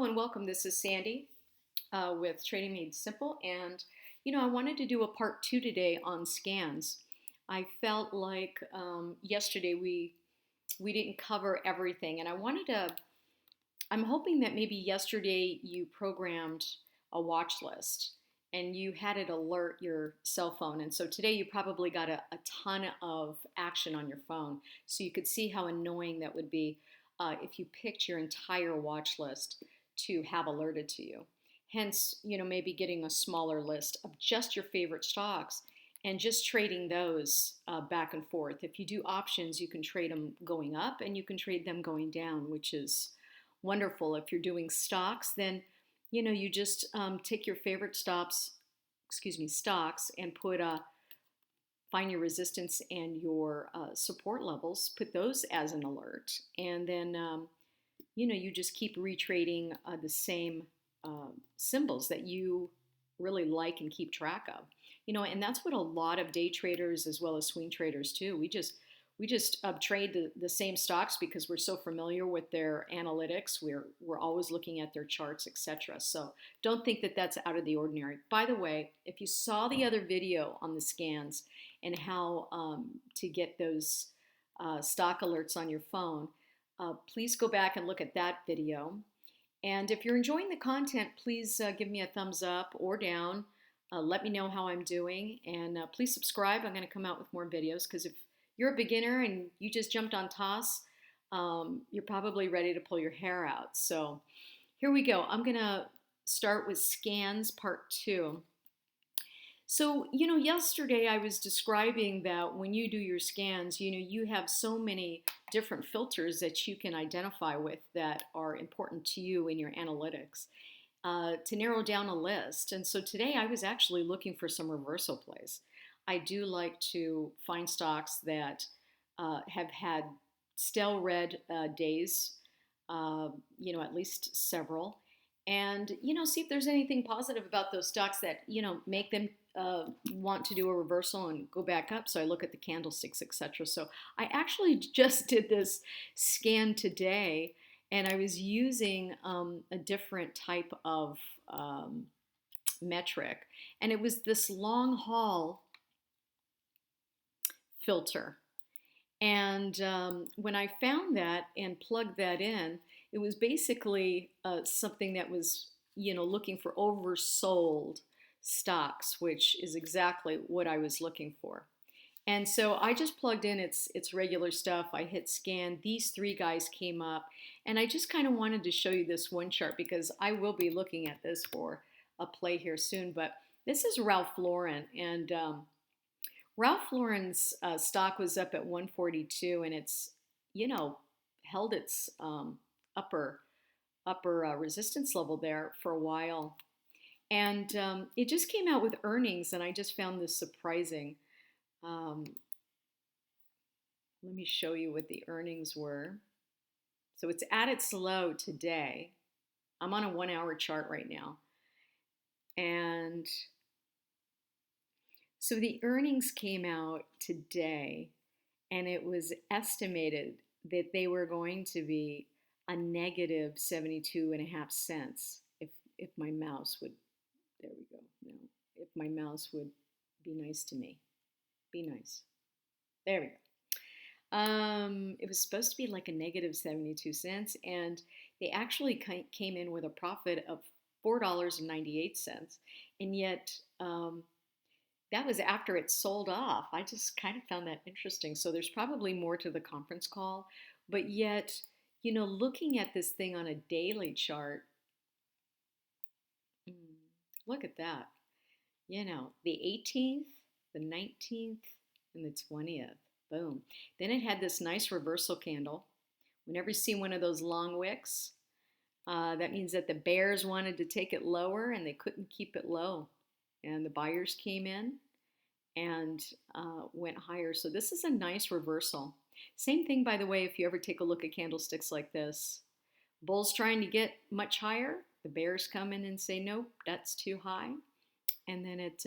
And welcome. This is Sandy with Trading Made Simple. And, I wanted to do a part two today on scans. I felt like yesterday we didn't cover everything. And I'm hoping that maybe yesterday you programmed a watch list and you had it alert your cell phone. And so today you probably got a ton of action on your phone. So you could see how annoying that would be if you picked your entire watch list to have alerted to you. Hence, maybe getting a smaller list of just your favorite stocks and just trading those back and forth. If you do options, you can trade them going up and you can trade them going down, which is wonderful. If you're doing stocks, then you just take your favorite stocks, and find your resistance and your support levels, put those as an alert, and then you just keep retrading the same symbols that you really like and keep track of. And that's what a lot of day traders as well as swing traders do. We just trade the same stocks because we're so familiar with their analytics. We're always looking at their charts, etc. So don't think that that's out of the ordinary. By the way, if you saw the other video on the scans and how to get those stock alerts on your phone, please go back and look at that video. And if you're enjoying the content, please give me a thumbs up or down. Let me know how I'm doing. And please subscribe. I'm going to come out with more videos because if you're a beginner and you just jumped on TOS, you're probably ready to pull your hair out. So here we go. I'm going to start with scans part 2. So, yesterday I was describing that when you do your scans, you have so many different filters that you can identify with that are important to you in your analytics to narrow down a list. And so today I was actually looking for some reversal plays. I do like to find stocks that have had stale red days, at least several, and see if there's anything positive about those stocks that make them want to do a reversal and go back up. So I look at the candlesticks, etc. So I actually just did this scan today, and I was using a different type of metric, and it was this long haul filter. And when I found that and plugged that in, it was basically something that was, looking for oversold stocks, which is exactly what I was looking for. And so I just plugged in its regular stuff. I hit scan. These 3 guys came up. And I just kind of wanted to show you this one chart because I will be looking at this for a play here soon. But this is Ralph Lauren. And Ralph Lauren's stock was up at 142, and it's, held its upper resistance level there for a while. And it just came out with earnings, and I just found this surprising. Let me show you what the earnings were. So it's at its low today. I'm on a 1-hour chart right now. And so the earnings came out today, and it was estimated that they were going to be a negative 72.5 cents if my mouse would, there we go, no, if my mouse would be nice to me. Be nice. There we go. It was supposed to be like a negative 72 cents, and they actually came in with a profit of $4.98, and yet that was after it sold off. I just kind of found that interesting. So there's probably more to the conference call, but yet, looking at this thing on a daily chart, look at that. The 18th, the 19th, and the 20th. Boom. Then it had this nice reversal candle. Whenever you see one of those long wicks, that means that the bears wanted to take it lower and they couldn't keep it low. And the buyers came in and went higher. So this is a nice reversal. Same thing, by the way, if you ever take a look at candlesticks like this. Bulls trying to get much higher. The bears come in and say, nope, that's too high. And then it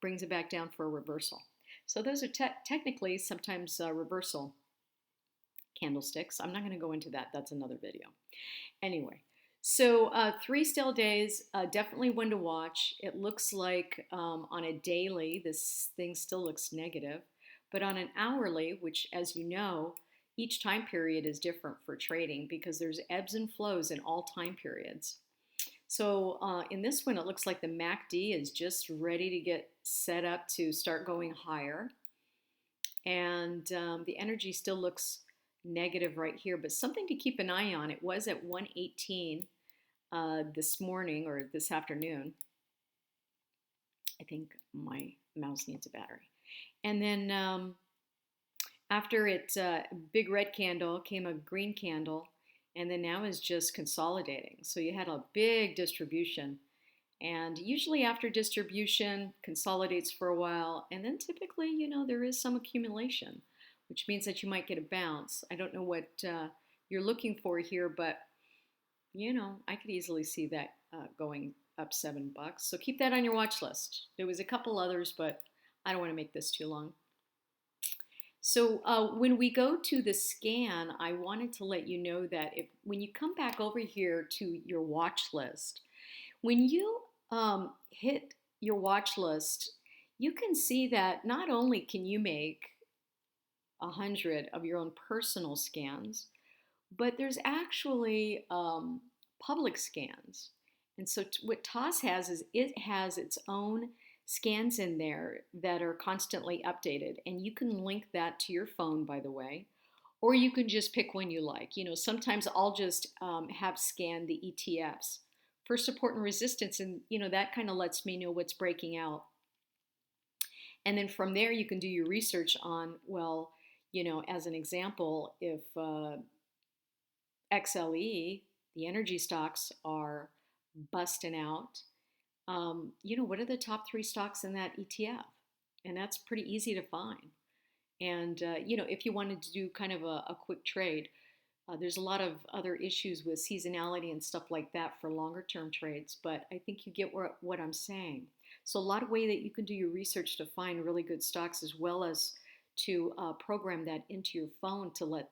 brings it back down for a reversal. So those are technically sometimes reversal candlesticks. I'm not going to go into that. That's another video. Anyway, So 3 still days, definitely one to watch. It looks like on a daily, this thing still looks negative, but on an hourly, which as you know, each time period is different for trading because there's ebbs and flows in all time periods. So in this one, it looks like the MACD is just ready to get set up to start going higher. And the energy still looks negative right here, but something to keep an eye on. It was at 118 this morning or this afternoon. I think my mouse needs a battery. And then after it, big red candle came a green candle, and then now is just consolidating. So you had a big distribution. And usually after distribution, consolidates for a while, and then typically, there is some accumulation, which means that you might get a bounce. I don't know what you're looking for here, but I could easily see that going up $7. So keep that on your watch list. There was a couple others, but I don't want to make this too long. So when we go to the scan, I wanted to let you know that when you come back over here to your watch list, when you hit your watch list, you can see that not only can you make 100 of your own personal scans, but there's actually public scans. And so what TOS has is it has its own scans in there that are constantly updated. And you can link that to your phone, by the way, or you can just pick one you like. Sometimes I'll just have scanned the ETFs for support and resistance. And, that kind of lets me know what's breaking out. And then from there, you can do your research on, well, as an example, if XLE, the energy stocks are busting out, what are the top 3 stocks in that ETF? And that's pretty easy to find. And, if you wanted to do kind of a quick trade, there's a lot of other issues with seasonality and stuff like that for longer term trades, but I think you get what I'm saying. So a lot of way that you can do your research to find really good stocks, as well as to program that into your phone to let,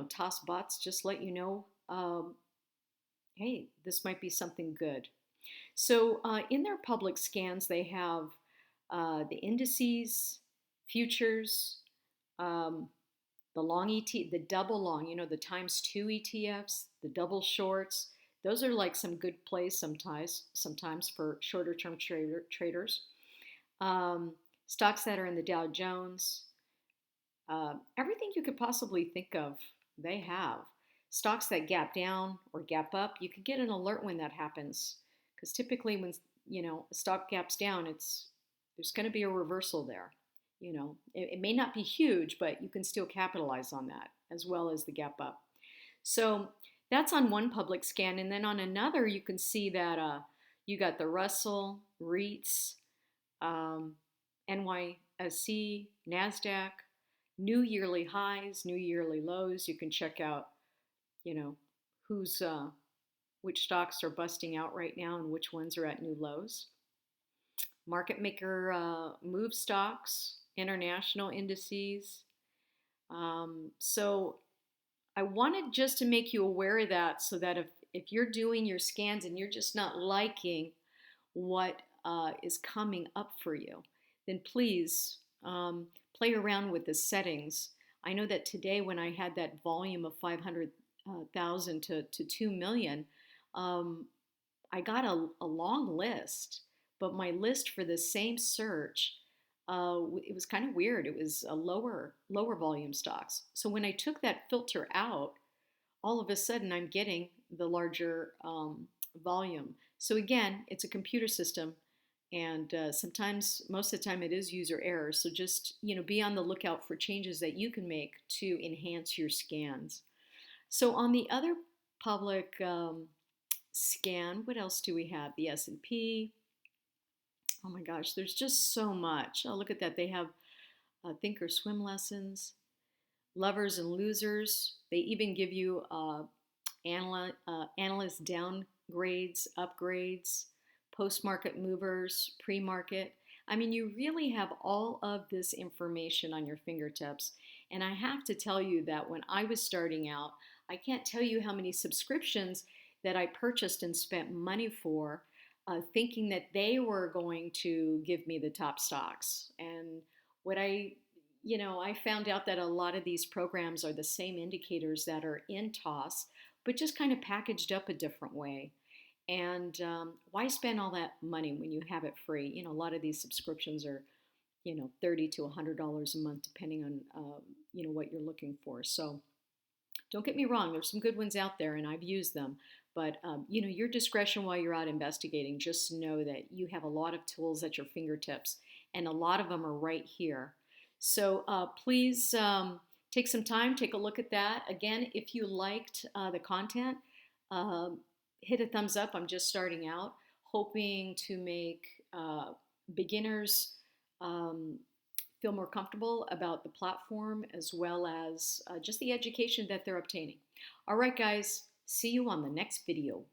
TOS bots just let you know, hey, this might be something good. So in their public scans, they have the indices, futures, um, the long the double long, the times 2 ETFs, the double shorts. Those are like some good plays sometimes for shorter term traders. Stocks that are in the Dow Jones, everything you could possibly think of, they have. Stocks that gap down or gap up, you could get an alert when that happens. Because typically when, a stock gaps down, there's going to be a reversal there. It may not be huge, but you can still capitalize on that as well as the gap up. So that's on one public scan. And then on another, you can see that you got the Russell, REITs, NYSE, NASDAQ, new yearly highs, new yearly lows. You can check out, who's which stocks are busting out right now and which ones are at new lows. Market maker move stocks, international indices. So I wanted just to make you aware of that, so that if you're doing your scans and you're just not liking what is coming up for you, then please play around with the settings. I know that today when I had that volume of 500,000 to 2 million, I got a long list, but my list for the same search, it was kind of weird. It was a lower volume stocks. So when I took that filter out, all of a sudden I'm getting the larger volume. So again, it's a computer system, and sometimes, most of the time, it is user error. So just be on the lookout for changes that you can make to enhance your scans. So on the other public scan, what else do we have? The S&P. Oh my gosh, there's just so much. Oh, look at that. They have think or swim lessons, lovers and losers. They even give you analyst downgrades, upgrades, post-market movers, pre-market. I mean, you really have all of this information on your fingertips. And I have to tell you that when I was starting out, I can't tell you how many subscriptions that I purchased and spent money for, thinking that they were going to give me the top stocks. And what I found out that a lot of these programs are the same indicators that are in TOS, but just kind of packaged up a different way. And why spend all that money when you have it free? A lot of these subscriptions are, $30 to $100 a month, depending on, what you're looking for. So don't get me wrong, there's some good ones out there, and I've used them. But your discretion while you're out investigating. Just know that you have a lot of tools at your fingertips, and a lot of them are right here. So please take some time, take a look at that. Again, if you liked the content, um, hit a thumbs up. I'm just starting out, hoping to make beginners um, feel more comfortable about the platform as well as just the education that they're obtaining. All right, guys, see you on the next video.